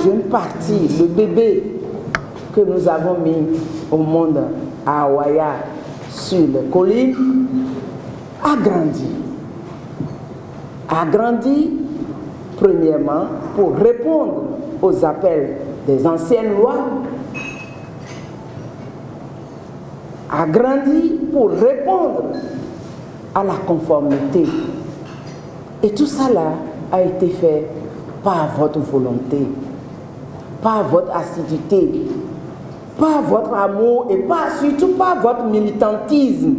jeune partie, le bébé que nous avons mis au monde à Awaya sur les collines, a grandi. A grandi, premièrement, pour répondre aux appels des anciennes lois, a grandi pour répondre à la conformité. Et tout ça là a été fait par votre volonté, par votre assiduité, par votre amour et surtout par votre militantisme.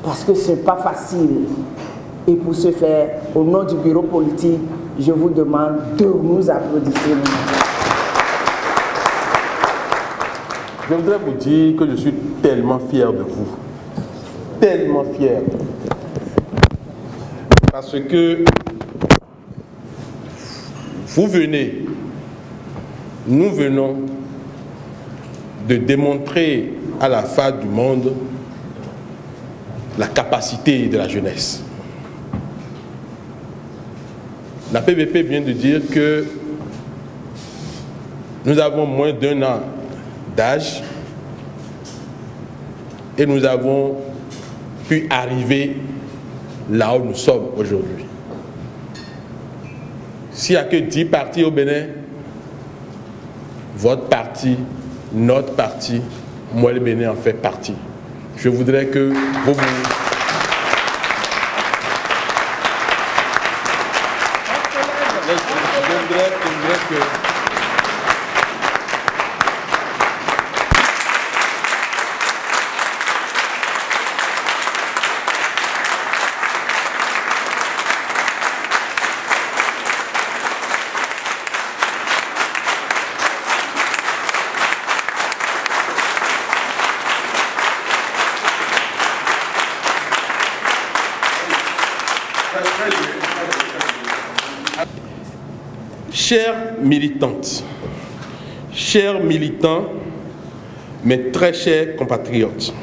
Parce que ce n'est pas facile. Et pour ce faire, au nom du bureau politique, je vous demande de nous applaudir. Je voudrais vous dire que je suis tellement fier de vous. Tellement fier. Parce que vous venez, nous venons de démontrer à la face du monde la capacité de la jeunesse. La PVP vient de dire que nous avons moins d'1 an d'âge et nous avons pu arriver là où nous sommes aujourd'hui. S'il n'y a que 10 partis au Bénin, votre parti, notre parti, moi le Bénin en fait partie. Je voudrais que vous Chères militantes, chers militants, mes très chers compatriotes,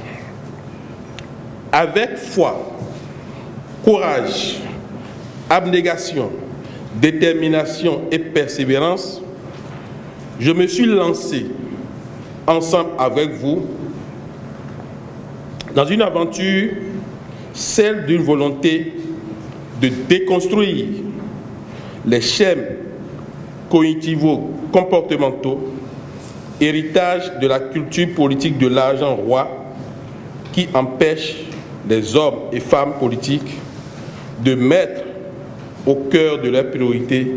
avec foi, courage, abnégation, détermination et persévérance, je me suis lancé ensemble avec vous dans une aventure, celle d'une volonté de déconstruire les schèmes cognitivo-comportementaux, héritage de la culture politique de l'argent roi qui empêche les hommes et femmes politiques de mettre au cœur de leur priorité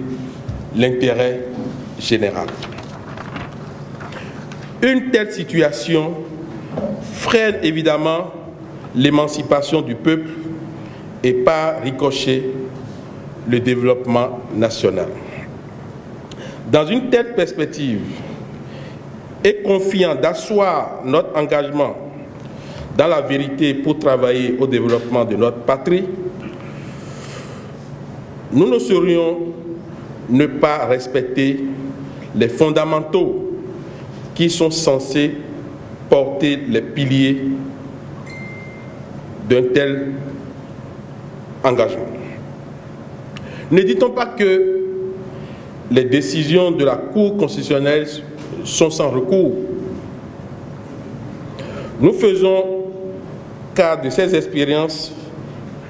l'intérêt général. Une telle situation freine évidemment l'émancipation du peuple et par ricochet le développement national. Dans une telle perspective, et confiant d'asseoir notre engagement dans la vérité pour travailler au développement de notre patrie, nous ne saurions ne pas respecter les fondamentaux qui sont censés porter les piliers d'un tel engagement. Ne dit-on pas que les décisions de la Cour constitutionnelle sont sans recours? Nous faisons cas de ces expériences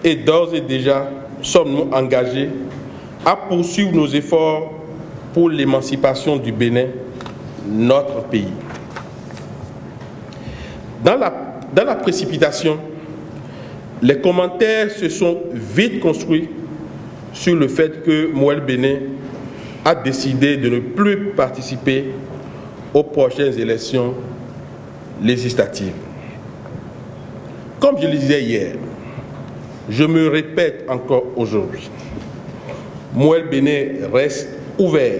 et d'ores et déjà sommes-nous engagés à poursuivre nos efforts pour l'émancipation du Bénin, notre pays. Dans la précipitation, les commentaires se sont vite construits sur le fait que Moël Bénin a décidé de ne plus participer aux prochaines élections législatives. Comme je le disais hier, je me répète encore aujourd'hui, Moël Bénin reste ouvert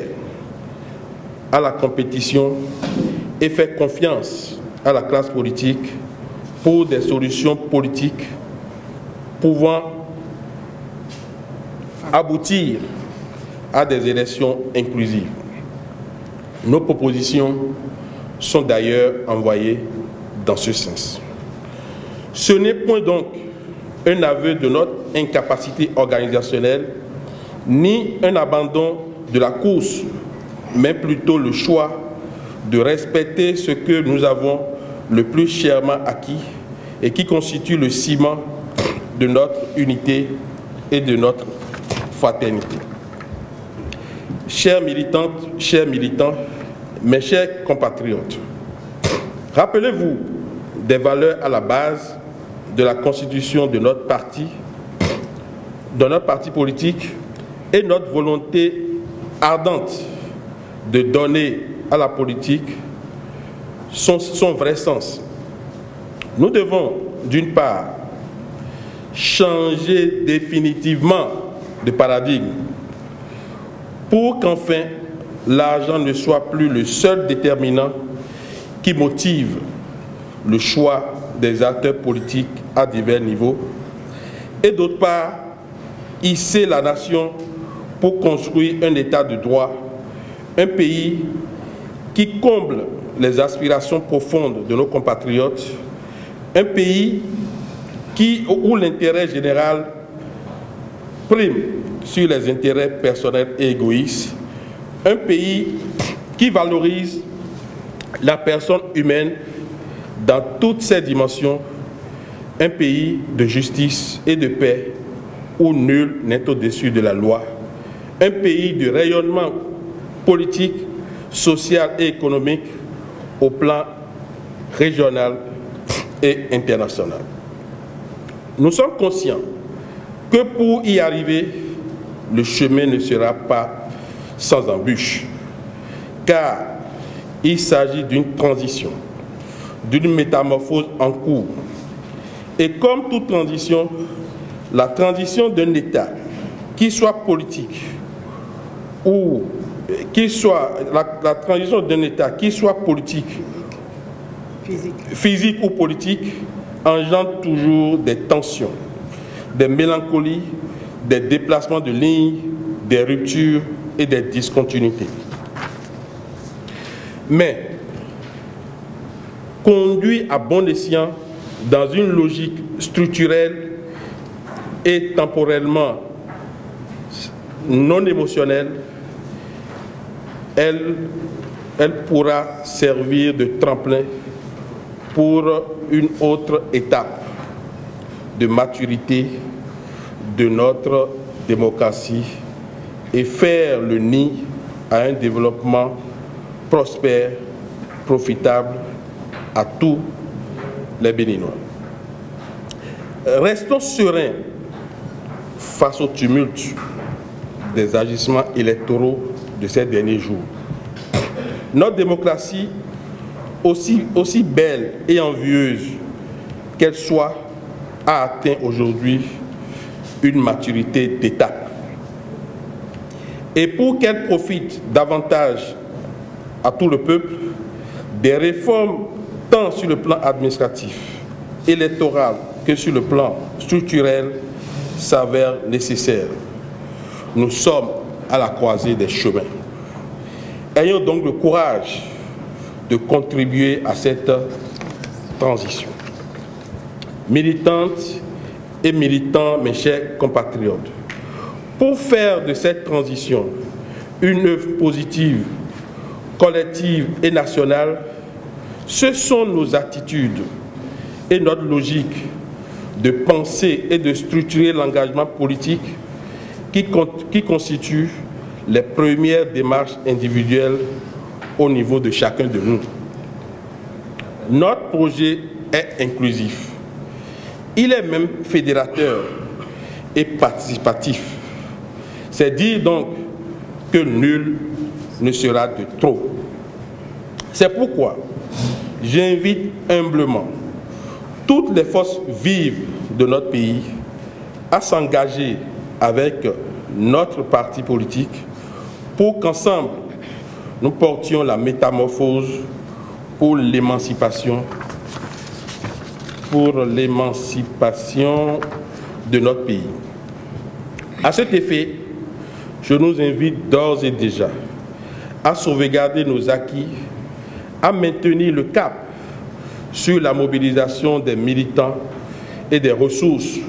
à la compétition et fait confiance à la classe politique pour des solutions politiques pouvant aboutir à des élections inclusives. Nos propositions sont d'ailleurs envoyées dans ce sens. Ce n'est point donc un aveu de notre incapacité organisationnelle, ni un abandon de la course mais plutôt le choix de respecter ce que nous avons le plus chèrement acquis et qui constitue le ciment de notre unité et de notre fraternité. Chères militantes, chers militants, mes chers compatriotes, rappelez-vous des valeurs à la base de la constitution de notre parti politique et notre volonté ardente de donner à la politique son vrai sens. Nous devons, d'une part, changer définitivement de paradigme pour qu'enfin l'argent ne soit plus le seul déterminant qui motive le choix des acteurs politiques à divers niveaux, et d'autre part, hisser la nation pour construire un état de droit, un pays qui comble les aspirations profondes de nos compatriotes, un pays où l'intérêt général prime sur les intérêts personnels et égoïstes, un pays qui valorise la personne humaine dans toutes ses dimensions, un pays de justice et de paix où nul n'est au-dessus de la loi, un pays de rayonnement politique, social et économique au plan régional et international. Nous sommes conscients que pour y arriver, le chemin ne sera pas sans embûches, car il s'agit d'une transition, d'une métamorphose en cours. Et comme toute transition, la transition d'un État, qui soit politique ou la transition d'un État, qui soit politique, physique ou politique, engendre toujours des tensions, des mélancolies, des déplacements de lignes, des ruptures et des discontinuités. Mais, conduit à bon escient dans une logique structurelle et temporellement non émotionnelle, elle pourra servir de tremplin pour une autre étape de maturité de notre démocratie et faire le nid à un développement prospère, profitable à tous les Béninois. Restons sereins face au tumulte des agissements électoraux de ces derniers jours. Notre démocratie, aussi belle et envieuse qu'elle soit, a atteint aujourd'hui une maturité d'étape. Et pour qu'elle profite davantage à tout le peuple, des réformes tant sur le plan administratif, électoral que sur le plan structurel s'avèrent nécessaires. Nous sommes à la croisée des chemins. Ayons donc le courage de contribuer à cette transition. Militantes et militants, mes chers compatriotes, pour faire de cette transition une œuvre positive, collective et nationale, ce sont nos attitudes et notre logique de penser et de structurer l'engagement politique qui constituent les premières démarches individuelles au niveau de chacun de nous. Notre projet est inclusif. Il est même fédérateur et participatif. C'est dire donc que nul ne sera de trop. C'est pourquoi j'invite humblement toutes les forces vives de notre pays à s'engager avec notre parti politique pour qu'ensemble nous portions la métamorphose pour l'émancipation de notre pays. À cet effet, je nous invite d'ores et déjà à sauvegarder nos acquis, à maintenir le cap sur la mobilisation des militants et des ressources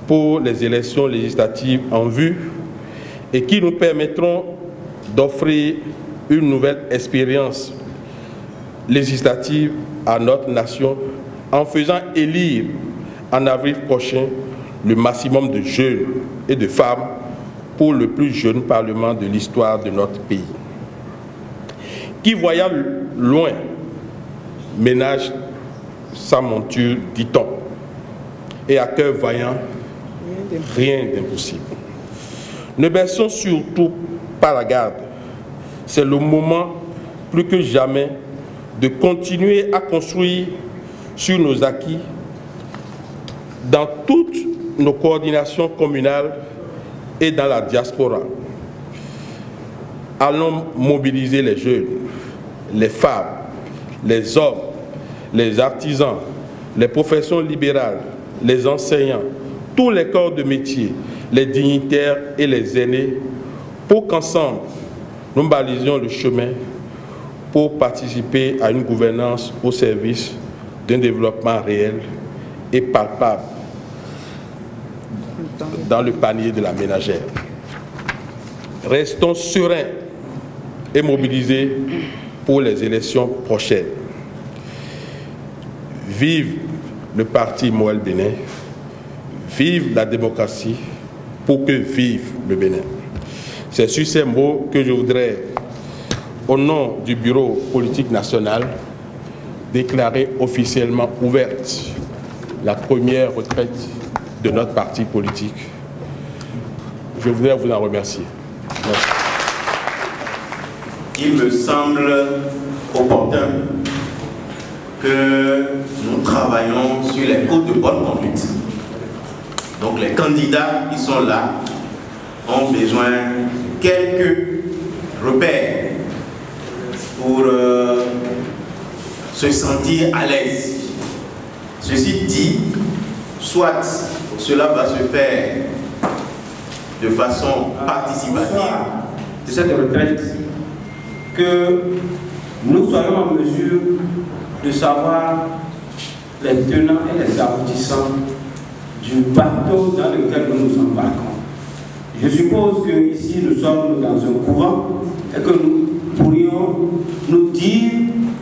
pour les élections législatives en vue et qui nous permettront d'offrir une nouvelle expérience législative à notre nation en faisant élire en avril prochain le maximum de jeunes et de femmes pour le plus jeune Parlement de l'histoire de notre pays. Qui voyant loin ménage sa monture, dit-on, et à cœur vaillant, rien d'impossible. Ne baissons surtout pas la garde. C'est le moment, plus que jamais, de continuer à construire sur nos acquis dans toutes nos coordinations communales et dans la diaspora. Allons mobiliser les jeunes, les femmes, les hommes, les artisans, les professions libérales, les enseignants, tous les corps de métier, les dignitaires et les aînés, pour qu'ensemble, nous balisions le chemin pour participer à une gouvernance au service d'un développement réel et palpable dans le panier de la ménagère. Restons sereins et mobilisés pour les élections prochaines. Vive le parti Moël Bénin, vive la démocratie, pour que vive le Bénin. C'est sur ces mots que je voudrais, au nom du Bureau politique national, déclarer officiellement ouverte la première retraite de notre parti politique. Je voudrais vous en remercier. Merci. Il me semble opportun que nous travaillons sur les codes de bonne conduite. Donc les candidats qui sont là ont besoin de quelques repères pour se sentir à l'aise. Ceci dit, soit cela va se faire de façon participative de cette retraite, que nous soyons en mesure de savoir les tenants et les aboutissants du bateau dans lequel nous nous embarquons. Je suppose que ici nous sommes dans un couvent et que nous pourrions nous dire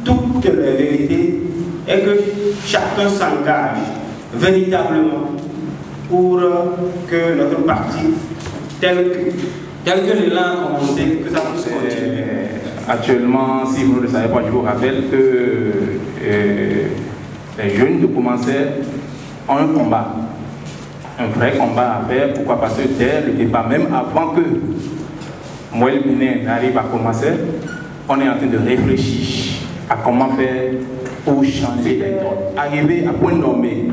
toutes les vérités et que chacun s'engage véritablement pour que notre parti, tel que l'élan a commencé, que ça puisse continuer. Actuellement, si vous ne le savez pas, je vous rappelle que les jeunes de Commencer ont un combat. Un vrai combat à faire. Pourquoi? Parce que dès le départ, même avant que Moël Bénin n'arrive à commencer, on est en train de réfléchir à comment faire pour changer les donnes. Arriver à point nommé.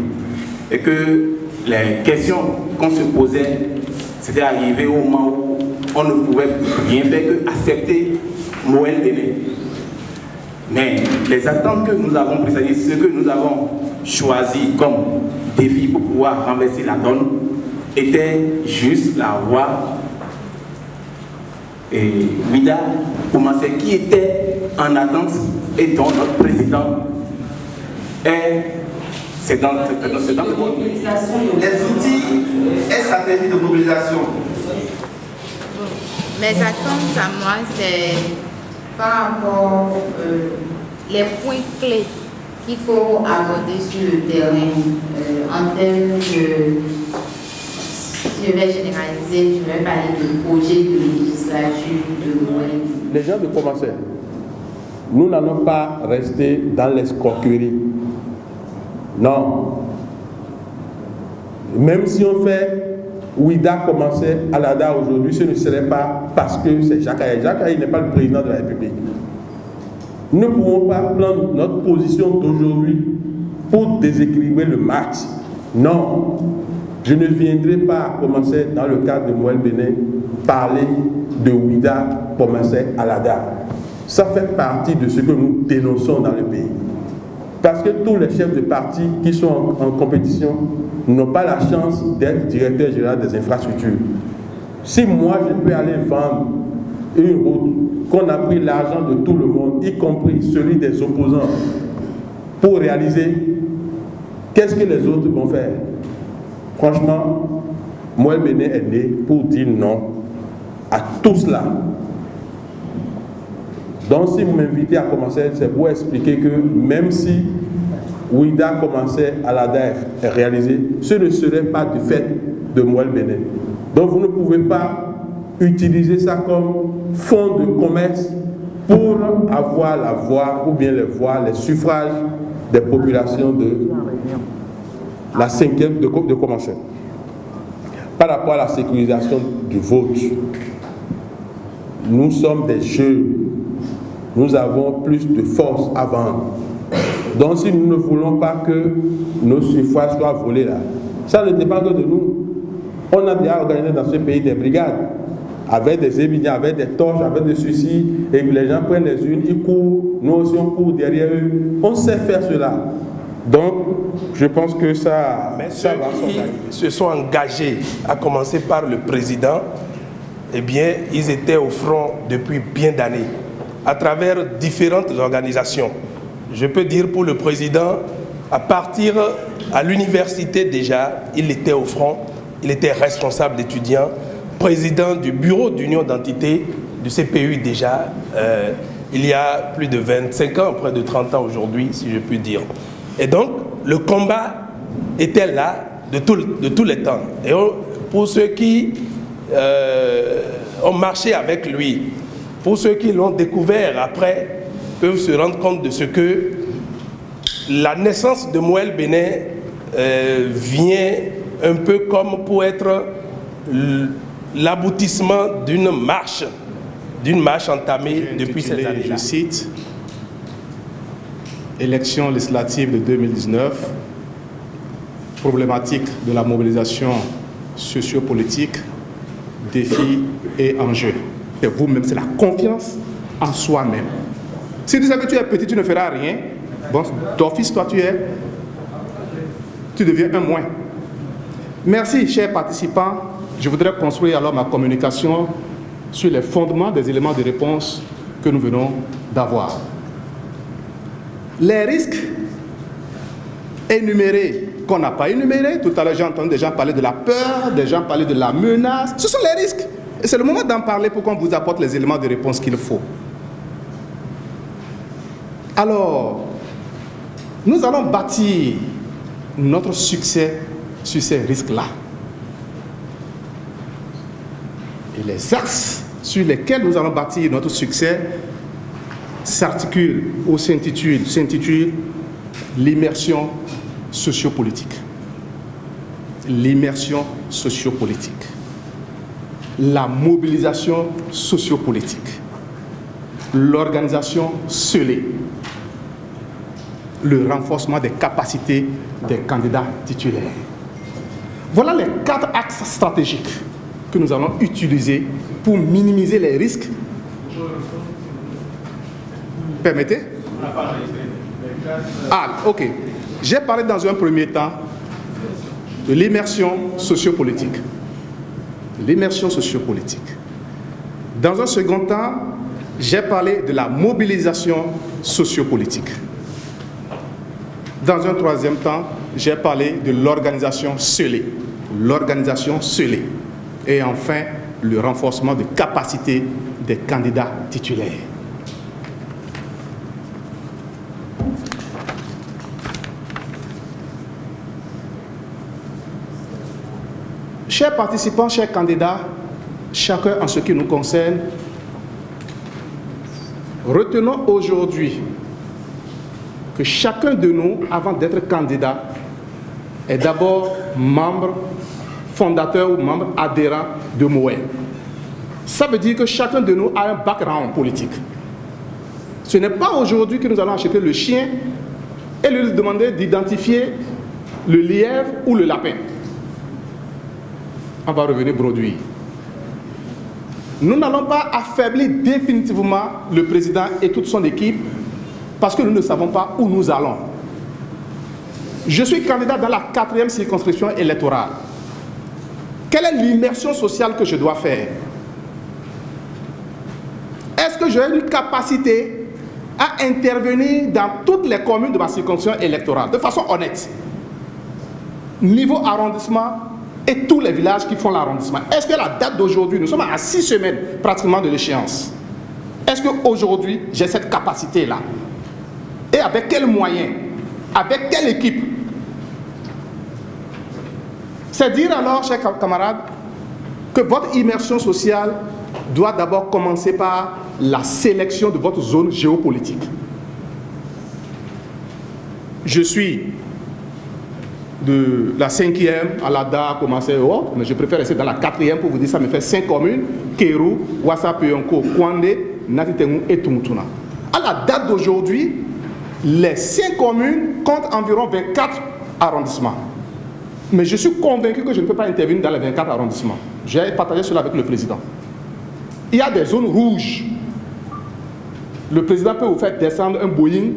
Et que les questions qu'on se posait, c'était arrivé au moment où on ne pouvait rien faire que accepter Moël Bénin. Mais les attentes que nous avons prises, c'est-à-dire ce que nous avons choisi comme défi pour pouvoir renverser la donne, était juste la voie et Ouida Commencer qui était en attente et dont notre président est. C'est dans le les outils et stratégies de mobilisation. Mes attentes à moi, c'est par rapport les points clés qu'il faut aborder sur le terrain en termes de, si je vais généraliser, je vais parler de projet de législature de Moël. Les gens de Commencer, nous n'allons pas rester dans l'escroquerie. Non. Même si on fait Ouida Commencer à l'ADA aujourd'hui, ce ne serait pas parce que c'est Jacques Aïe. Jacques Aïe n'est pas le président de la République. Nous ne pouvons pas prendre notre position d'aujourd'hui pour déséquilibrer le match. Non. Je ne viendrai pas commencer dans le cadre de Moël Bénin parler de Ouida Commencer à l'ADA. Ça fait partie de ce que nous dénonçons dans le pays. Parce que tous les chefs de parti qui sont en compétition n'ont pas la chance d'être directeur général des infrastructures. Si moi je peux aller vendre une route, qu'on a pris l'argent de tout le monde, y compris celui des opposants, pour réaliser, qu'est-ce que les autres vont faire? Franchement, Moël Bénin est né pour dire non à tout cela. Donc si vous m'invitez à commencer, c'est pour expliquer que même si Ouida commençait à la DAF et réalisé, ce ne serait pas du fait de Mouel Bénin. Donc vous ne pouvez pas utiliser ça comme fonds de commerce pour avoir la voix ou bien les voix, les suffrages des populations de la 5e de Commencé. Par rapport à la sécurisation du vote, nous sommes des jeunes, nous avons plus de force à vendre. Donc si nous ne voulons pas que nos suffrages soient volés là, ça ne dépend que de nous. On a déjà organisé dans ce pays des brigades, avec des émigrants, avec des torches, avec des soucis, et les gens prennent les unes, ils courent, nous aussi on court derrière eux. On sait faire cela. Donc, je pense que ça, mais ça va s'organiser. Se sont engagés, à commencer par le président, eh bien, ils étaient au front depuis bien d'années, à travers différentes organisations. Je peux dire pour le président, à partir à l'université déjà, il était au front, il était responsable d'étudiants, président du bureau d'union d'entité du CPU déjà, il y a plus de 25 ans, près de 30 ans aujourd'hui, si je puis dire. Et donc, le combat était là de tous les temps. Et pour ceux qui ont marché avec lui, pour ceux qui l'ont découvert après, peuvent se rendre compte de ce que la naissance de Mouel Bénin vient un peu comme pour être l'aboutissement d'une marche entamée depuis cette année-là. Je cite, élection législative de 2019, problématique de la mobilisation sociopolitique, défis et enjeux. C'est vous-même, c'est la confiance en soi-même. Si tu sais que tu es petit, tu ne feras rien, bon, d'office, toi, tu deviens un moins. Merci, chers participants. Je voudrais construire alors ma communication sur les fondements des éléments de réponse que nous venons d'avoir. Les risques énumérés qu'on n'a pas énumérés, tout à l'heure j'ai entendu des gens parler de la peur, des gens parler de la menace, ce sont les risques. Et c'est le moment d'en parler pour qu'on vous apporte les éléments de réponse qu'il faut. Alors, nous allons bâtir notre succès sur ces risques-là. Et les axes sur lesquels nous allons bâtir notre succès s'articulent ou s'intitulent l'immersion sociopolitique. L'immersion sociopolitique. La mobilisation sociopolitique. L'organisation scellée. Le renforcement des capacités des candidats titulaires. Voilà les 4 axes stratégiques que nous allons utiliser pour minimiser les risques. Permettez? Ah, ok. J'ai parlé dans un premier temps de l'immersion sociopolitique. L'immersion sociopolitique. Dans un second temps, j'ai parlé de la mobilisation sociopolitique. Dans un troisième temps, j'ai parlé de l'organisation scellée. L'organisation scellée. Et enfin, le renforcement de capacités des candidats titulaires. Chers participants, chers candidats, chacun en ce qui nous concerne, retenons aujourd'hui que chacun de nous, avant d'être candidat, est d'abord membre fondateur ou membre adhérent de MOE. Ça veut dire que chacun de nous a un background politique. Ce n'est pas aujourd'hui que nous allons acheter le chien et lui demander d'identifier le lièvre ou le lapin. On va revenir bredouille. Nous n'allons pas affaiblir définitivement le président et toute son équipe parce que nous ne savons pas où nous allons. Je suis candidat dans la 4e circonscription électorale. Quelle est l'immersion sociale que je dois faire? Est-ce que j'ai une capacité à intervenir dans toutes les communes de ma circonscription électorale de façon honnête? Niveau arrondissement et tous les villages qui font l'arrondissement. Est-ce que la date d'aujourd'hui, nous sommes à 6 semaines pratiquement de l'échéance, Est-ce qu'aujourd'hui, j'ai cette capacité-là? Et avec quels moyens? Avec quelle équipe? C'est dire alors, chers camarades, que votre immersion sociale doit d'abord commencer par la sélection de votre zone géopolitique. Je suis de la 5e à la DA, commencé et autres, mais je préfère rester dans la 4e pour vous dire ça me fait 5 communes, Kéru, Ouassapéonko, Kwandé, Natitengu et Tumutuna. À la date d'aujourd'hui, les 5 communes comptent environ 24 arrondissements. Mais je suis convaincu que je ne peux pas intervenir dans les 24 arrondissements. J'ai partagé cela avec le président. Il y a des zones rouges. Le président peut vous faire descendre un Boeing,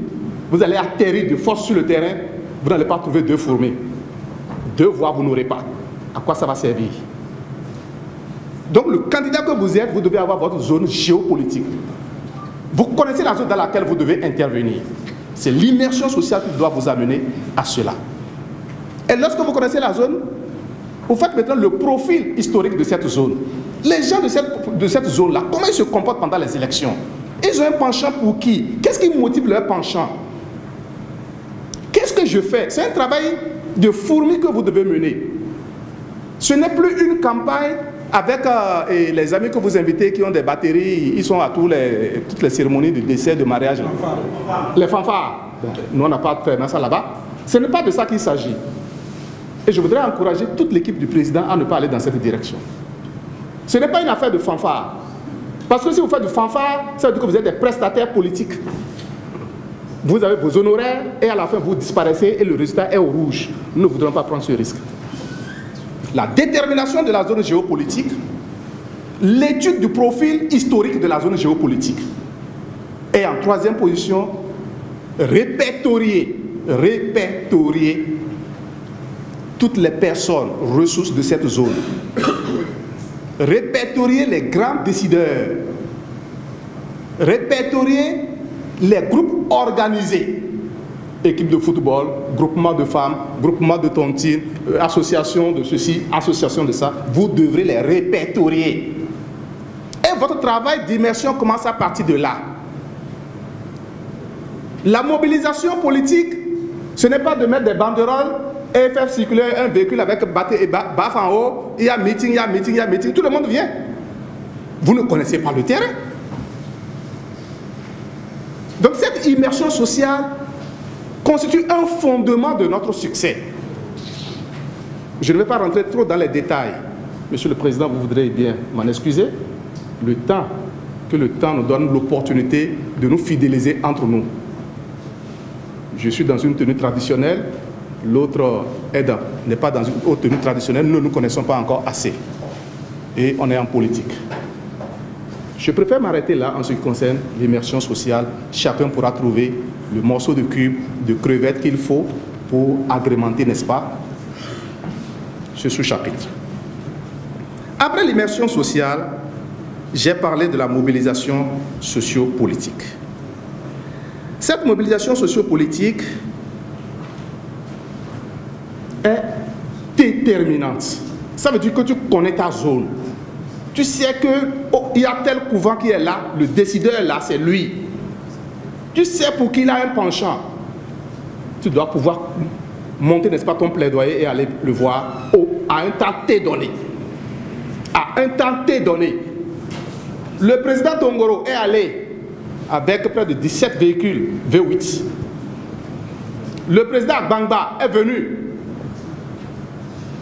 vous allez atterrir de force sur le terrain, vous n'allez pas trouver 2 fourmis. 2 voies, vous n'aurez pas. À quoi ça va servir? Donc le candidat que vous êtes, vous devez avoir votre zone géopolitique. Vous connaissez la zone dans laquelle vous devez intervenir. C'est l'immersion sociale qui doit vous amener à cela. Et lorsque vous connaissez la zone, vous faites maintenant le profil historique de cette zone. Les gens de cette zone-là, comment ils se comportent pendant les élections? Ils ont un penchant pour qui? Qu'est-ce qui motive leur penchant? Qu'est-ce que je fais? C'est un travail de fourmi que vous devez mener. Ce n'est plus une campagne avec les amis que vous invitez qui ont des batteries, ils sont à toutes les cérémonies de décès, de mariage. Les fanfares. Nous, on n'a pas de ça là-bas. Ce n'est pas de ça qu'il s'agit. Et je voudrais encourager toute l'équipe du président à ne pas aller dans cette direction. Ce n'est pas une affaire de fanfare. Parce que si vous faites du fanfare, ça veut dire que vous êtes des prestataires politiques. Vous avez vos honoraires et à la fin vous disparaissez et le résultat est au rouge. Nous ne voudrons pas prendre ce risque. La détermination de la zone géopolitique, l'étude du profil historique de la zone géopolitique. Et en 3e position, répertorier toutes les personnes, ressources de cette zone. Répertorier les grands décideurs. Répertorier les groupes organisés. Équipe de football, groupement de femmes, groupement de tontines, association de ceci, association de ça. Vous devrez les répertorier. Et votre travail d'immersion commence à partir de là. La mobilisation politique, ce n'est pas de mettre des banderoles et faire circuler un véhicule avec baf en haut, il y a meeting, il y a meeting, il y a meeting, tout le monde vient. Vous ne connaissez pas le terrain. Donc cette immersion sociale constitue un fondement de notre succès. Je ne vais pas rentrer trop dans les détails. Monsieur le Président, vous voudrez bien m'en excuser. Que le temps nous donne l'opportunité de nous fidéliser entre nous. Je suis dans une tenue traditionnelle, l'autre n'est pas dans une autre tenue traditionnelle, nous ne nous connaissons pas encore assez. Et on est en politique. Je préfère m'arrêter là en ce qui concerne l'immersion sociale. Chacun pourra trouver le morceau de cube, de crevette qu'il faut pour agrémenter, n'est-ce pas, ce sous-chapitre. Après l'immersion sociale, j'ai parlé de la mobilisation sociopolitique. Cette mobilisation sociopolitique est déterminante. Ça veut dire que tu connais ta zone. Tu sais qu'il y a tel couvent qui est là, le décideur est là, c'est lui. Tu sais pour qui il a un penchant. Tu dois pouvoir monter, n'est-ce pas, ton plaidoyer et aller le voir à un temps T donné. À un temps T donné. Le président Tongoro est allé avec près de 17 véhicules V8. Le président Gbagba est venu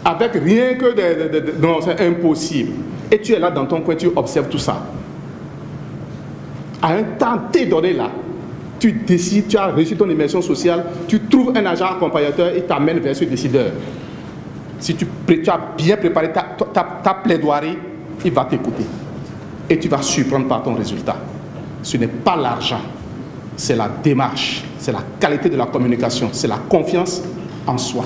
avec rien que non, c'est impossible. Et tu es là dans ton coin, tu observes tout ça. À un temps T donné là, tu décides, tu as réussi ton immersion sociale, tu trouves un agent accompagnateur et t'amène vers ce décideur. Si tu as bien préparé ta plaidoirie, il va t'écouter. Et tu vas surprendre par ton résultat. Ce n'est pas l'argent, c'est la démarche, c'est la qualité de la communication, c'est la confiance en soi.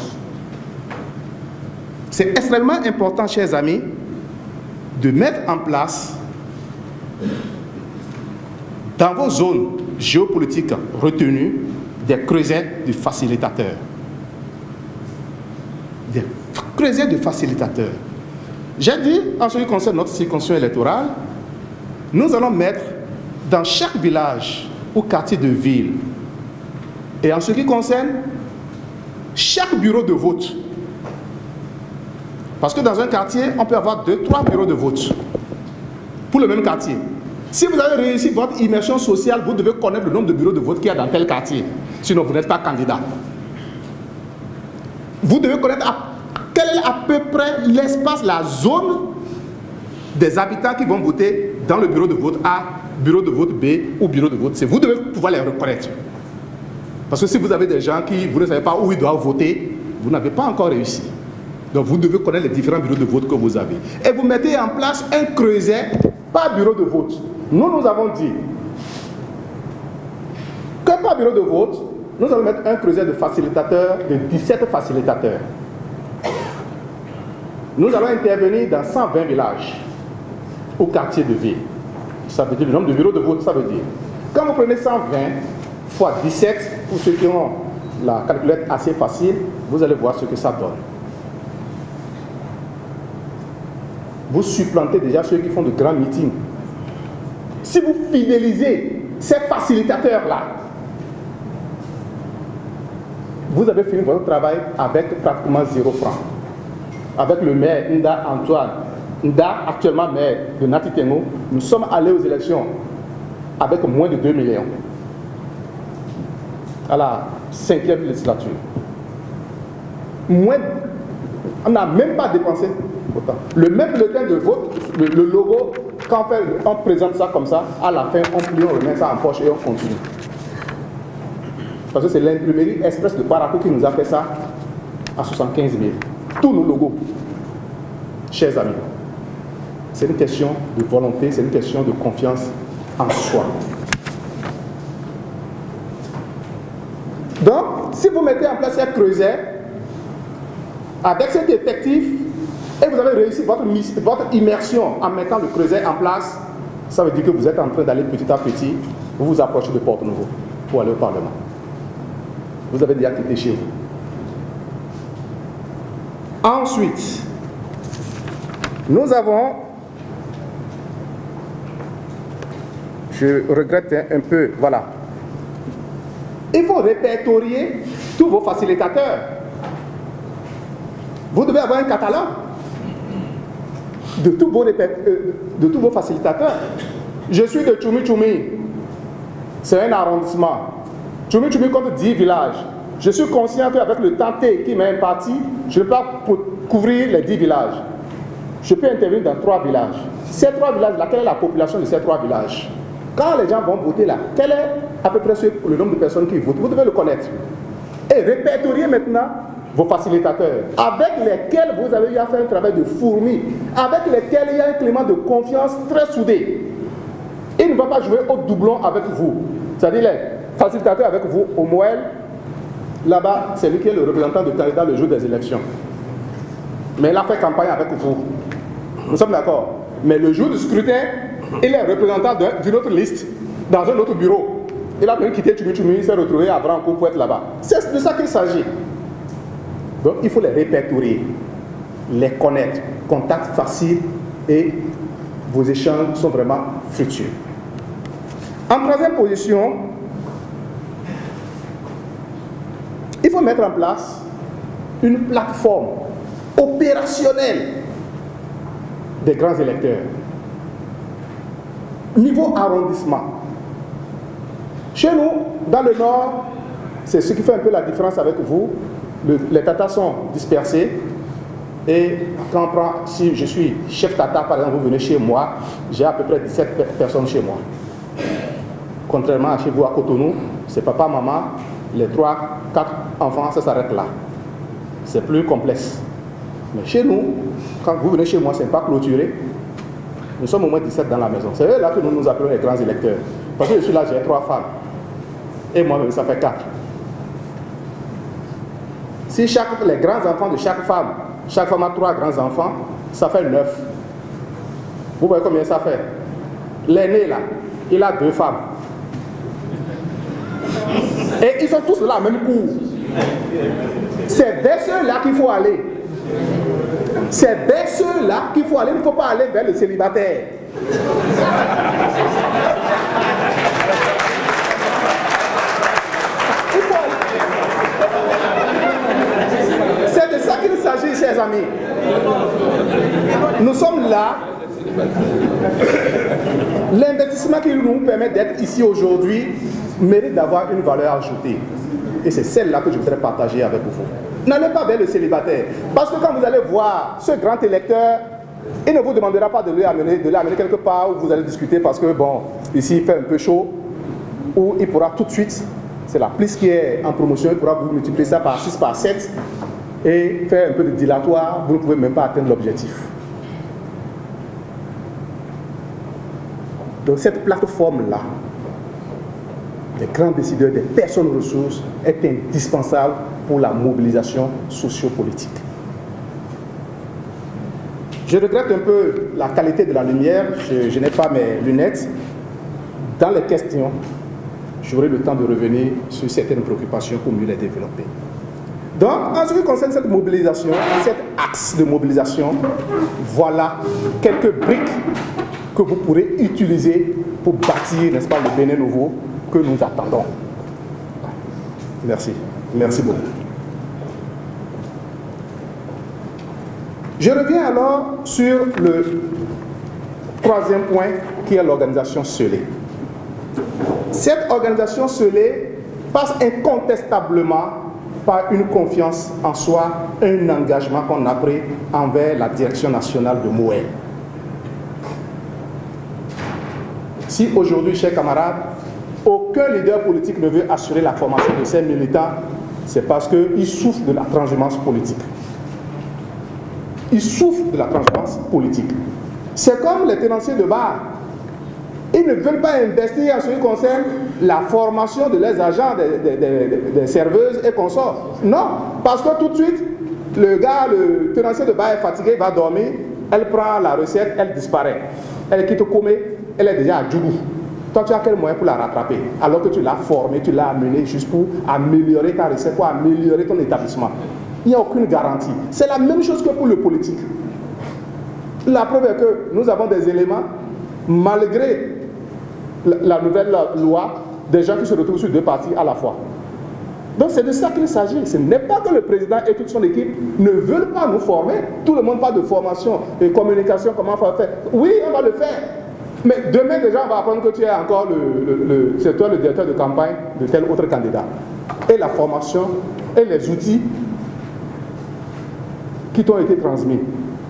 C'est extrêmement important, chers amis, de mettre en place dans vos zones géopolitiques retenues des creusets de facilitateurs. Des creusets de facilitateurs. J'ai dit, en ce qui concerne notre circonscription électorale, nous allons mettre dans chaque village ou quartier de ville, et en ce qui concerne chaque bureau de vote, parce que dans un quartier, on peut avoir 2-3 bureaux de vote pour le même quartier. Si vous avez réussi votre immersion sociale, vous devez connaître le nombre de bureaux de vote qu'il y a dans tel quartier. Sinon, vous n'êtes pas candidat. Vous devez connaître quel est à peu près l'espace, la zone des habitants qui vont voter dans le bureau de vote A, bureau de vote B ou bureau de vote C. Vous devez pouvoir les reconnaître. Parce que si vous avez des gens qui, vous ne savez pas où ils doivent voter, vous n'avez pas encore réussi. Donc vous devez connaître les différents bureaux de vote que vous avez. Et vous mettez en place un creuset par bureau de vote. Nous avons dit que par bureau de vote, nous allons mettre un creuset de facilitateurs, de 17 facilitateurs. Nous allons intervenir dans 120 villages ou quartiers de ville. Ça veut dire le nombre de bureaux de vote, ça veut dire. Quand vous prenez 120 fois 17, pour ceux qui ont la calculette assez facile, vous allez voir ce que ça donne. Vous supplantez déjà ceux qui font de grands meetings. Si vous fidélisez ces facilitateurs-là, vous avez fini votre travail avec pratiquement 0 franc. Avec le maire Nda Antoine, Nda actuellement maire de Natitengo, nous sommes allés aux élections avec moins de 2 millions à la 5e législature. On n'a même pas dépensé autant. Le même bulletin de vote, le logo, quand on présente ça comme ça, à la fin, on plie, on remet ça en poche et on continue. Parce que c'est l'imprimerie express de Parakou qui nous a fait ça à 75 000. Tous nos logos, chers amis. C'est une question de volonté, c'est une question de confiance en soi. Donc, si vous mettez en place un creuset, avec cet effectif, et vous avez réussi votre immersion en mettant le creuset en place, ça veut dire que vous êtes en train d'aller petit à petit, vous vous approchez de Porte Nouveau pour aller au Parlement. Vous avez déjà quitté chez vous. Ensuite, nous avons, je regrette un peu, voilà. Il faut répertorier tous vos facilitateurs. Vous devez avoir un catalogue de tous vos facilitateurs. Je suis de Tchoumi Tchoumi. C'est un arrondissement. Tchoumi Tchoumi compte 10 villages. Je suis conscient qu'avec le temps T qui m'a imparti, je ne peux pas couvrir les 10 villages. Je peux intervenir dans 3 villages. Ces 3 villages-là, quelle est la population de ces 3 villages? Quand les gens vont voter là, quel est à peu près le nombre de personnes qui votent? Vous devez le connaître. Et répertorier maintenant vos facilitateurs, avec lesquels vous avez eu à faire un travail de fourmi, avec lesquels il y a un climat de confiance très soudé. Il ne va pas jouer au doublon avec vous. C'est-à-dire les facilitateurs avec vous au Moël, là-bas, c'est lui qui est le représentant du candidat le jour des élections. Mais il a fait campagne avec vous. Nous sommes d'accord. Mais le jour du scrutin, il est représentant d'une autre liste, dans un autre bureau. Il a pu quitter Tchoumi Tchoumi, il s'est retrouvé à Branco pour être là-bas. C'est de ça qu'il s'agit. Donc il faut les répertorier, les connaître, contact facile et vos échanges sont vraiment fructueux. En troisième position, il faut mettre en place une plateforme opérationnelle des grands électeurs. Niveau arrondissement. Chez nous, dans le Nord, c'est ce qui fait un peu la différence avec vous. Les tatas sont dispersés. Et quand on prend, si je suis chef tata, par exemple, vous venez chez moi, j'ai à peu près 17 personnes chez moi. Contrairement à chez vous à Cotonou, c'est papa, maman, les 3, 4 enfants, ça s'arrête là. C'est plus complexe. Mais chez nous, quand vous venez chez moi, ce n'est pas clôturé. Nous sommes au moins 17 dans la maison. C'est là que nous nous appelons les grands électeurs. Parce que je suis là, j'ai 3 femmes. Et moi-même, ça fait 4. Si les grands enfants de chaque femme a 3 grands enfants, ça fait 9. Vous voyez combien ça fait? L'aîné là, il a 2 femmes. Et ils sont tous là, même cours. C'est vers ceux-là qu'il faut aller. C'est vers ceux-là qu'il faut aller. Il ne faut pas aller vers le célibataire. chers amis, nous sommes là. L'investissement qui nous permet d'être ici aujourd'hui mérite d'avoir une valeur ajoutée. Et c'est celle-là que je voudrais partager avec vous. N'allez pas vers le célibataire. Parce que quand vous allez voir ce grand électeur, il ne vous demandera pas de l'amener quelque part où vous allez discuter parce que, bon, ici il fait un peu chaud, où il pourra tout de suite, c'est la plus qui est en promotion, il pourra vous multiplier ça par 6, par 7 et faire un peu de dilatoire, vous ne pouvez même pas atteindre l'objectif. Donc cette plateforme-là, des grands décideurs, des personnes ressources, est indispensable pour la mobilisation sociopolitique. Je regrette un peu la qualité de la lumière, je n'ai pas mes lunettes. Dans les questions, j'aurai le temps de revenir sur certaines préoccupations pour mieux les développer. Donc, en ce qui concerne cette mobilisation, cet axe de mobilisation, voilà quelques briques que vous pourrez utiliser pour bâtir, n'est-ce pas, le Bénin nouveau que nous attendons. Merci. Merci beaucoup. Je reviens alors sur le troisième point qui est l'organisation scellée. Cette organisation scellée passe incontestablement par une confiance en soi, un engagement qu'on a pris envers la direction nationale de Moël. Si aujourd'hui, chers camarades, aucun leader politique ne veut assurer la formation de ses militants, c'est parce qu'il souffre de la transhumance politique. Ils souffrent de la transhumance politique. C'est comme les tenanciers de bar. Ils ne veulent pas investir en ce qui concerne la formation de leurs agents, des serveuses et consorts. Non, parce que tout de suite, le gars, le tenancier de bar est fatigué, il va dormir, elle prend la recette, elle disparaît. Elle quitte Komé, elle est déjà à Djougou. Toi, tu as quel moyen pour la rattraper? Alors que tu l'as formée, tu l'as amenée juste pour améliorer ta recette, pour améliorer ton établissement. Il n'y a aucune garantie. C'est la même chose que pour le politique. La preuve est que nous avons des éléments, malgré la nouvelle loi, des gens qui se retrouvent sur deux partis à la fois. Donc c'est de ça qu'il s'agit. Ce n'est pas que le président et toute son équipe ne veulent pas nous former. Tout le monde parle de formation et communication, comment faire. Oui, on va le faire. Mais demain déjà, on va apprendre que tu es encore c'est toi le directeur de campagne de tel autre candidat. Et la formation et les outils qui t'ont été transmis,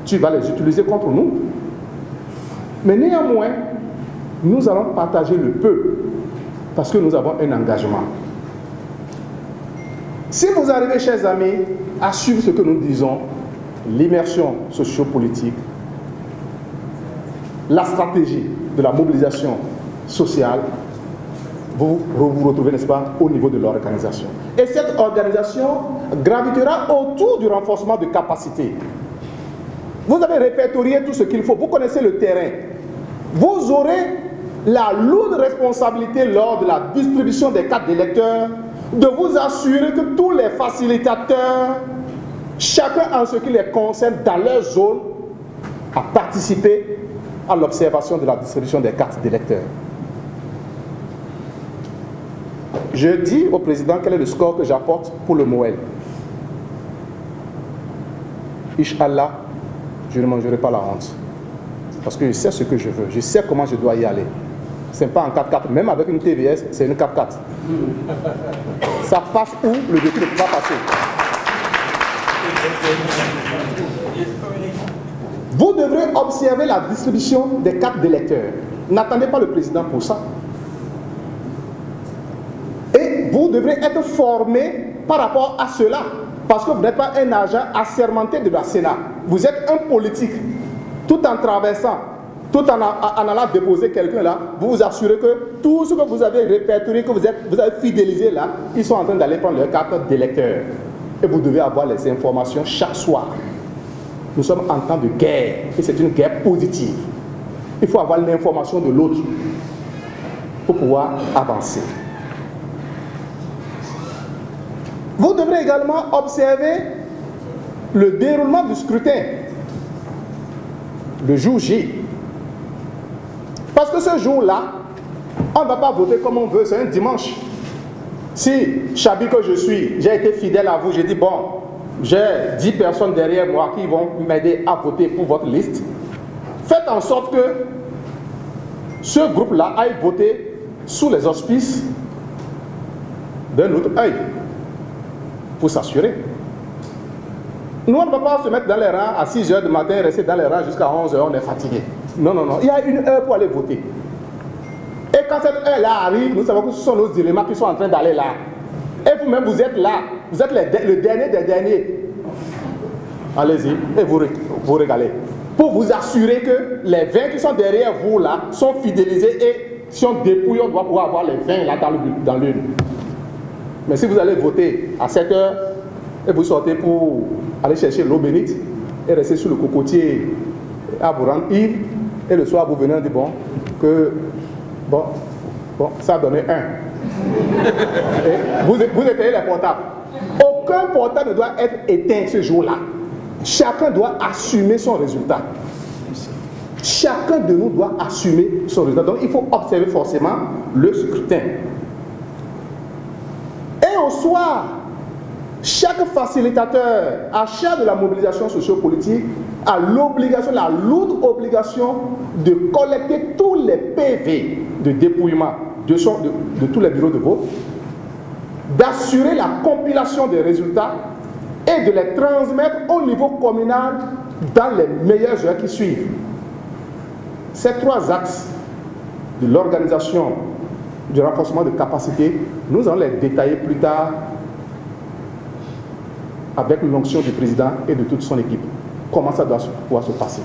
tu vas les utiliser contre nous. Mais néanmoins, nous allons partager le peuple parce que nous avons un engagement. Si vous arrivez, chers amis, à suivre ce que nous disons, l'immersion sociopolitique, la stratégie de la mobilisation sociale, vous vous retrouvez, n'est-ce pas, au niveau de l'organisation. Et cette organisation gravitera autour du renforcement de capacités. Vous avez répertorié tout ce qu'il faut, vous connaissez le terrain. Vous aurez la lourde responsabilité lors de la distribution des cartes d'électeurs de vous assurer que tous les facilitateurs, chacun en ce qui les concerne dans leur zone, a participé à l'observation de la distribution des cartes d'électeurs. Je dis au président quel est le score que j'apporte pour le Moël. Inch'Allah, je ne mangerai pas la honte. Parce que je sais ce que je veux, je sais comment je dois y aller. Ce n'est pas en 4x4, même avec une TVS, c'est une 4x4. Ça passe où le véhicule ne peut pas passer. Vous devrez observer la distribution des cartes d'électeurs. N'attendez pas le président pour ça. Et vous devrez être formé par rapport à cela. Parce que vous n'êtes pas un agent assermenté de la Sénat. Vous êtes un politique. Tout en traversant, tout en allant déposer quelqu'un là, vous vous assurez que tout ce que vous avez répertorié, que vous avez fidélisé là, ils sont en train d'aller prendre leur carte d'électeur. Et vous devez avoir les informations chaque soir. Nous sommes en temps de guerre, et c'est une guerre positive. Il faut avoir l'information de l'autre pour pouvoir avancer. Vous devrez également observer le déroulement du scrutin, le jour J. Parce que ce jour-là, on ne va pas voter comme on veut, c'est un dimanche. Si, Chabi que je suis, j'ai été fidèle à vous, j'ai dit, bon, j'ai 10 personnes derrière moi qui vont m'aider à voter pour votre liste. Faites en sorte que ce groupe-là aille voter sous les auspices d'un autre œil, pour s'assurer. Nous, on ne va pas se mettre dans les rangs à 6 h du matin et rester dans les rangs jusqu'à 11 h, on est fatigué. Non, non, non. Il y a une heure pour aller voter. Et quand cette heure-là arrive, nous savons que ce sont nos éléments qui sont en train d'aller là. Et vous-même, vous êtes là. Vous êtes le dernier des derniers. Allez-y, et vous régalez. Pour vous assurer que les 20 qui sont derrière vous là sont fidélisés et si on dépouille, on doit pouvoir avoir les 20 là dans l'une. Mais si vous allez voter à 7 h et vous sortez pour aller chercher l'eau bénite et rester sur le cocotier à vous rendre ivre, et le soir vous venez en disant bon, ça a donné 1. Et vous éteignez les portables. Aucun portable ne doit être éteint ce jour-là. Chacun doit assumer son résultat. Chacun de nous doit assumer son résultat. Donc il faut observer forcément le scrutin. Et au soir, chaque facilitateur à charge de la mobilisation sociopolitique a l'obligation, la lourde obligation de collecter tous les PV de dépouillement de tous les bureaux de vote, d'assurer la compilation des résultats et de les transmettre au niveau communal dans les meilleures heures qui suivent. Ces 3 axes de l'organisation, du renforcement de capacité, nous allons les détailler plus tard avec l'onction du président et de toute son équipe. Comment ça doit pouvoir se passer.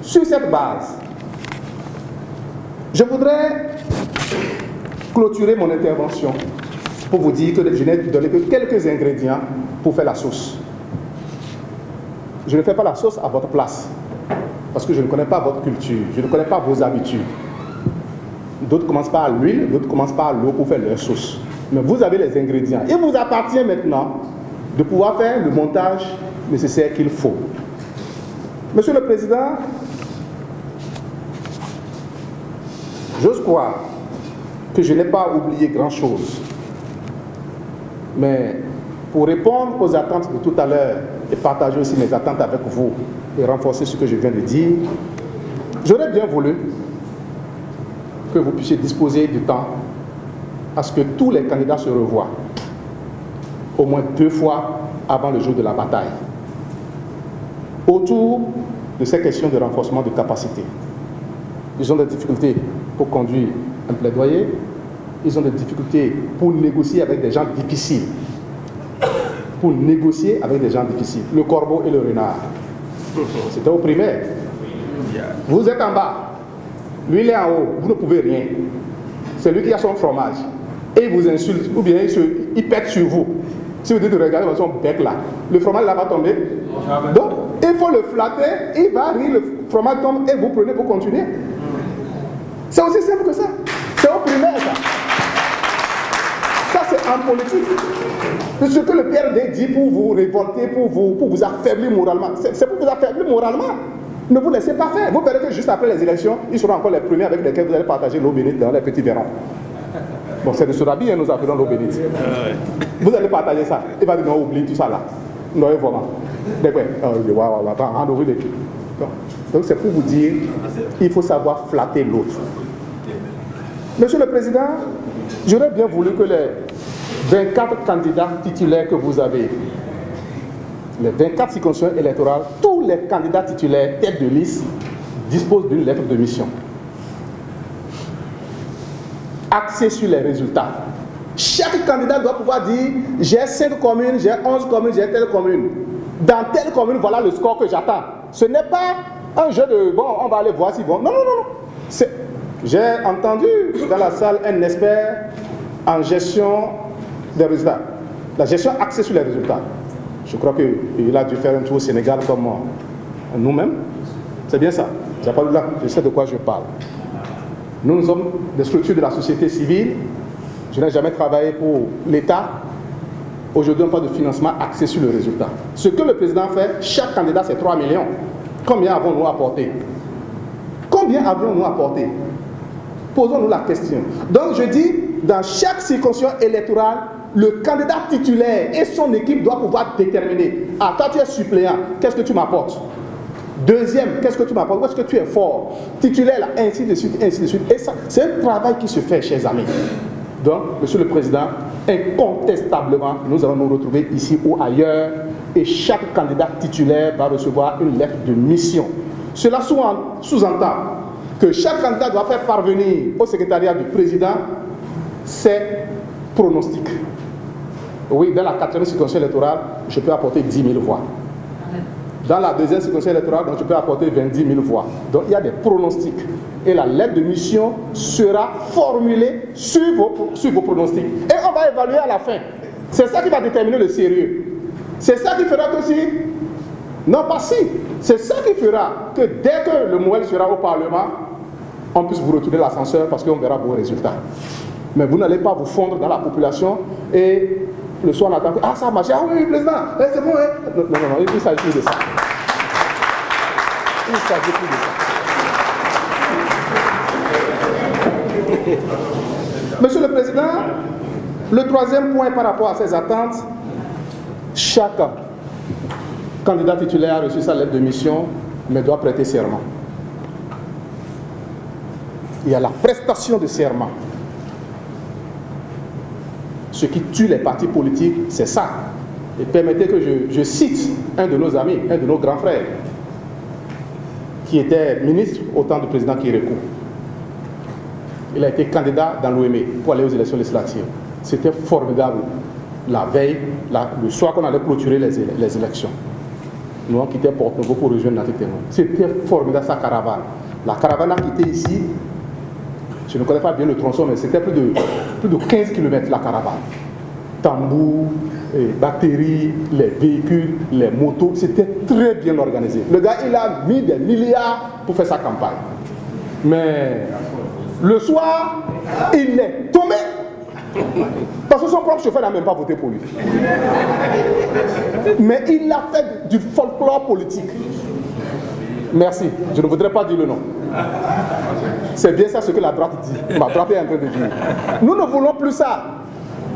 Sur cette base, je voudrais clôturer mon intervention pour vous dire que je n'ai donné que quelques ingrédients pour faire la sauce. Je ne fais pas la sauce à votre place, parce que je ne connais pas votre culture, je ne connais pas vos habitudes. D'autres commencent par l'huile, d'autres commencent par l'eau pour faire leur sauce. Mais vous avez les ingrédients. Il vous appartient maintenant de pouvoir faire le montage nécessaire qu'il faut. Monsieur le Président, j'ose croire que je n'ai pas oublié grand-chose. Mais pour répondre aux attentes de tout à l'heure et partager aussi mes attentes avec vous et renforcer ce que je viens de dire, j'aurais bien voulu que vous puissiez disposer du temps à ce que tous les candidats se revoient au moins 2 fois avant le jour de la bataille autour de ces questions de renforcement de capacité. Ils ont des difficultés pour conduire un plaidoyer, ils ont des difficultés pour négocier avec des gens difficiles. Pour négocier avec des gens difficiles. Le corbeau et le renard. C'était au primaire. Vous êtes en bas. Lui, il est en haut. Vous ne pouvez rien. C'est lui qui a son fromage. Et il vous insulte. Ou bien il pète sur vous. Si vous dites de regarder son bec là, le fromage là va tomber. Donc, il faut le flatter. Il va rire. Le fromage tombe et vous prenez pour continuer. C'est aussi simple que ça. C'est au primaire ça. Ça c'est en politique. Ce que le PRD dit pour vous révolter, pour vous affaiblir moralement, c'est pour vous affaiblir moralement. Ne vous laissez pas faire. Vous verrez que juste après les élections, ils seront encore les premiers avec lesquels vous allez partager l'eau bénite dans les petits verrons. Bon, c'est de ce rabis, nous appelons l'eau bénite. Vous allez partager ça. Il va dire non, oublie tout ça là. Non, vraiment. Donc c'est pour vous dire, il faut savoir flatter l'autre. Monsieur le Président, j'aurais bien voulu que les 24 candidats titulaires que vous avez, les 24 circonscriptions électorales, tous les candidats titulaires, tête de liste, disposent d'une lettre de mission. Axée sur les résultats. Chaque candidat doit pouvoir dire, j'ai 5 communes, j'ai 11 communes, j'ai telle commune. Dans telle commune, voilà le score que j'attends. Ce n'est pas un jeu de, bon, on va aller voir si bon. Non, non, non, non. J'ai entendu dans la salle un expert en gestion des résultats. La gestion axée sur les résultats. Je crois qu'il a dû faire un tour au Sénégal comme nous-mêmes. C'est bien ça. Je sais de quoi je parle. Nous sommes des structures de la société civile. Je n'ai jamais travaillé pour l'État. Aujourd'hui, on parle de financement axé sur le résultat. Ce que le président fait, chaque candidat, c'est 3 millions. Combien avons-nous apporté? Combien avons-nous apporté? Posons-nous la question. Donc, je dis, dans chaque circonscription électorale, le candidat titulaire et son équipe doivent pouvoir déterminer. Ah, toi tu es suppléant, qu'est-ce que tu m'apportes? Deuxième, qu'est-ce que tu m'apportes? Où est-ce que tu es fort? Titulaire, là, ainsi de suite, ainsi de suite. Et ça, c'est un travail qui se fait, chers amis. Donc, Monsieur le Président, incontestablement, nous allons nous retrouver ici ou ailleurs et chaque candidat titulaire va recevoir une lettre de mission. Cela sous-entend que chaque candidat doit faire parvenir au secrétariat du président ses pronostics. Oui, dans la 4e circonscription électorale, je peux apporter 10 000 voix. Dans la 2e circonscription électorale, donc, je peux apporter 20 000 voix. Donc il y a des pronostics. Et la lettre de mission sera formulée sur vos pronostics. Et on va évaluer à la fin. C'est ça qui va déterminer le sérieux. C'est ça qui fera que si... Non, pas si. C'est ça qui fera que dès que le Moël sera au Parlement, on puisse vous retourner l'ascenseur parce qu'on verra vos résultats. Mais vous n'allez pas vous fondre dans la population et le soir on attend que, ah ça a marché, ah oui, président, c'est bon, hein. Non, il ne s'agit plus de ça. Il ne s'agit plus de ça. Monsieur le Président, le troisième point par rapport à ces attentes, chaque candidat titulaire a reçu sa lettre de mission, mais doit prêter serment. Il y a la prestation de serment. Ce qui tue les partis politiques, c'est ça. Et permettez que je cite un de nos amis, un de nos grands frères, qui était ministre au temps du président Kérékou. Il a été candidat dans l'OME pour aller aux élections législatives. C'était formidable. La veille, le soir qu'on allait clôturer les élections. Nous avons quitté Porto-Novo pour rejoindre notre terrain. C'était formidable sa caravane. La caravane a quitté ici. Je ne connais pas bien le tronçon, mais c'était plus de 15 km la caravane. Tambour, batteries, les véhicules, les motos, c'était très bien organisé. Le gars, il a mis des milliards pour faire sa campagne. Mais le soir, il est tombé. Parce que son propre chauffeur n'a même pas voté pour lui. Mais il a fait du folklore politique. Merci, je ne voudrais pas dire le nom. C'est bien ça ce que la droite dit. Ma droite est en train de dire. Nous ne voulons plus ça.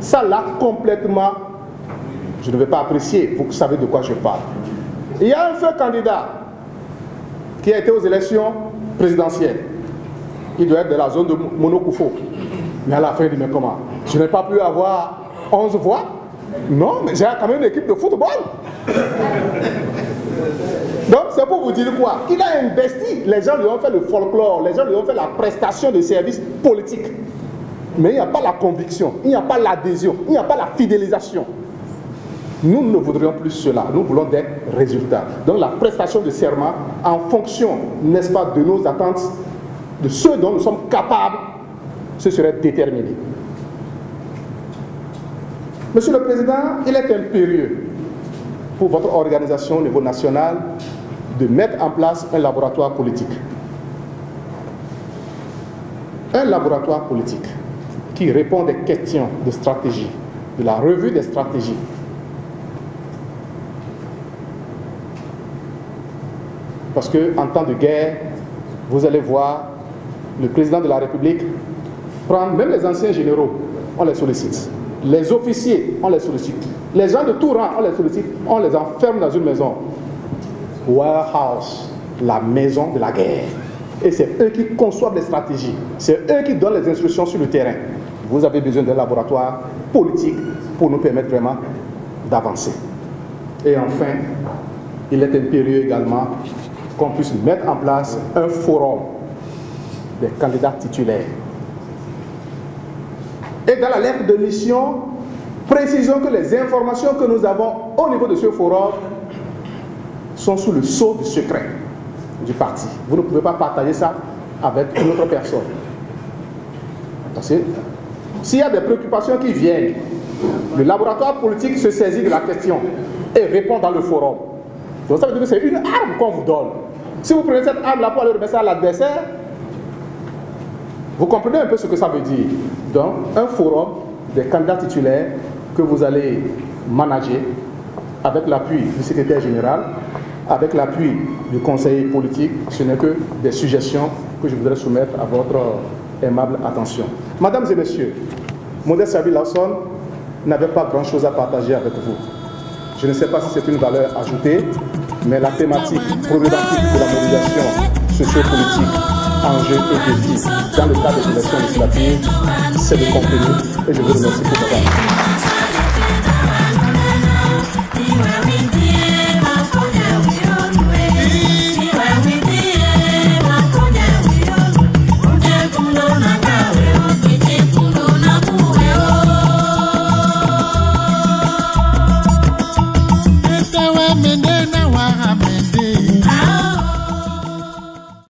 Ça là, complètement, je ne vais pas apprécier. Vous savez de quoi je parle. Il y a un seul candidat qui a été aux élections présidentielles. Il doit être de la zone de Monokoufo. Mais à la fin, il dit, mais comment? Je n'ai pas pu avoir 11 voix? Non, mais j'ai quand même une équipe de football. Donc, c'est pour vous dire quoi? Qu'il a investi, les gens lui ont fait le folklore, les gens lui ont fait la prestation de services politiques. Mais il n'y a pas la conviction, il n'y a pas l'adhésion, il n'y a pas la fidélisation. Nous ne voudrions plus cela, nous voulons des résultats. Donc, la prestation de serment, en fonction, n'est-ce pas, de nos attentes, de ce dont nous sommes capables, ce serait déterminé. Monsieur le Président, il est impérieux pour votre organisation au niveau national de mettre en place un laboratoire politique. Un laboratoire politique qui répond à des questions de stratégie, de la revue des stratégies. Parce qu'en temps de guerre, vous allez voir le président de la République prendre même les anciens généraux, on les sollicite. Les officiers, on les sollicite. Les gens de tout rang, on les sollicite, on les enferme dans une maison. Warehouse, la maison de la guerre. Et c'est eux qui conçoivent les stratégies. C'est eux qui donnent les instructions sur le terrain. Vous avez besoin d'un laboratoire politique pour nous permettre vraiment d'avancer. Et enfin, il est impérieux également qu'on puisse mettre en place un forum des candidats titulaires. Et dans la lettre de mission, précisons que les informations que nous avons au niveau de ce forum sont sous le sceau du secret du parti. Vous ne pouvez pas partager ça avec une autre personne. S'il y a des préoccupations qui viennent, le laboratoire politique se saisit de la question et répond dans le forum. Donc ça veut dire que c'est une arme qu'on vous donne. Si vous prenez cette arme-là pour aller remettre à l'adversaire, vous comprenez un peu ce que ça veut dire. Donc, un forum des candidats titulaires que vous allez manager avec l'appui du secrétaire général, avec l'appui du conseiller politique. Ce n'est que des suggestions que je voudrais soumettre à votre aimable attention. Mesdames et messieurs, Modeste Sabi Lawson, n'avait pas grand-chose à partager avec vous. Je ne sais pas si c'est une valeur ajoutée, mais la thématique problématique de la mobilisation sociopolitique, enjeux et défis dans le cadre des élections législatives, c'est de contenir et je vous remercie pour votre attention. Mende